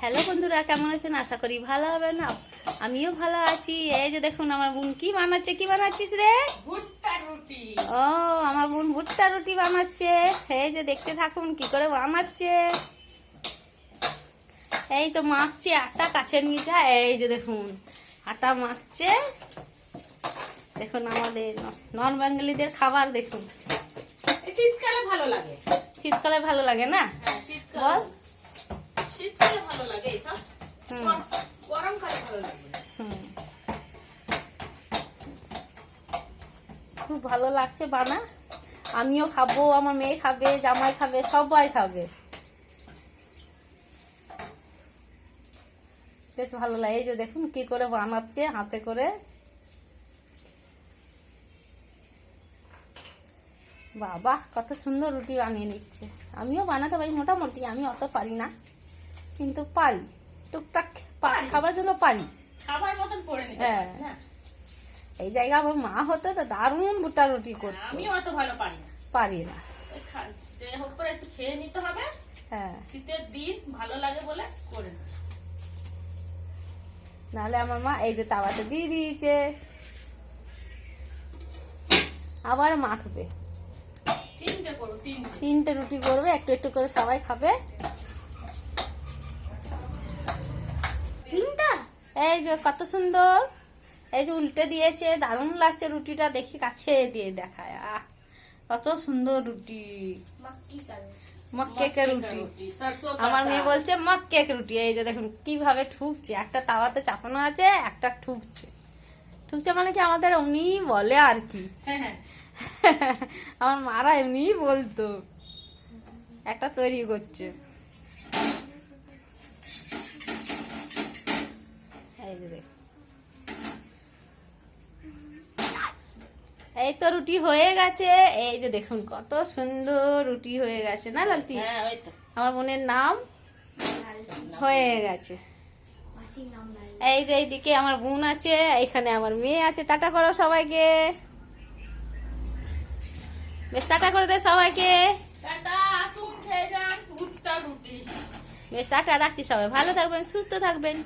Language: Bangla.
হ্যালো বন্ধুরা, কেমন আছেন? আশা করি ভালো হবে না। আমিও ভালো আছি। এই যে দেখুন আমার বোন কি বানাচ্ছে। কি বানাচ্ছিস রে? ভুট্টা রুটি। ও, আমার বোন ভুট্টা রুটি বানাচ্ছে। এই যে দেখতে থাকুন কি করে বানাচ্ছে। এই তো মাখছে আটা, কাছে নিয়ে যা। এই যে দেখুন আটা মাখছে। দেখুন আমাদের নন বেঙ্গলিদের খাবার দেখুন। শীতকালে ভালো লাগে। শীতকালে ভালো লাগে না? হ্যাঁ, বল। শীতকালে ভালো লাগে এইসব। হুম। গরমকালে ভালো লাগে। হুম, খুব ভালো লাগছে বানা। আমিও খাবো, আমার মেয়ে খাবে, জামাই খাবে, সবাই খাবে। বেশ ভালো লাগে। এই যে দেখুন কি করে বানাচ্ছে হাতে করে। বাবা কত সুন্দর রুটি বানিয়ে নিচ্ছে। আমিও বানাতে পারি মোটামুটি, আমি অত পারি না কিন্তু পারি, টুকটাক খাবার জন্য পারি। খাবার মতন করে নিতে হ্যাঁ। পারি, না? এই জায়গা আমার মা হতো তো দারুণ ভুট্টা রুটি করতো। আমিও অত ভালো পারি না। পারি না। যে হোক করে একটু খেয়ে নিতে হবে। হ্যাঁ, শীতের দিন ভালো লাগে বলে করে নিই। নাহলে আমার মা এই যে তাওয়াতে দিয়ে দিয়েছে, আবার মাখবে। তিনটে করো, তিনটে। তিনটে রুটি করবে, একটু একটু করে সবাই খাবে। তিনটা। এই যে কত সুন্দর। এই যে উল্টে দিয়েছে, দারুণ লাগছে রুটিটা। দেখি কাছে দিয়ে দেখায়। আহ, কত সুন্দর রুটি। মক্কেকে রুটি। আমার মেয়ে বলছে মক্কেক রুটি। এই যে দেখুন কিভাবে ঠুকছে। একটা তাওয়াতে চাপানো আছে, একটা ঠুকছে। ঠুকছে মানে কি আমাদের এমনি বলে আর কি। হ্যাঁ, হ্যাঁ। আমার মারা এমনি বলতো। একটা তৈরি করছে। এই যে দেখ, এই তো রুটি হয়ে গেছে। এই যে দেখুন কত সুন্দর রুটি হয়ে গেছে না লালতি? হ্যাঁ, ওই তো। আমার বোনের নাম হয়ে গেছে। এই যে এইদিকে আমার বোন আছে, এখানে আমার মেয়ে আছে। টাটা করো সবাইকে। বেশ টাটা করে দে সবাইকে। টাটা, আসুন খেয়ে যান ভুট্টা রুটি। বেশ টাটা রাখছি। সবাই ভালো থাকবেন, সুস্থ থাকবেন।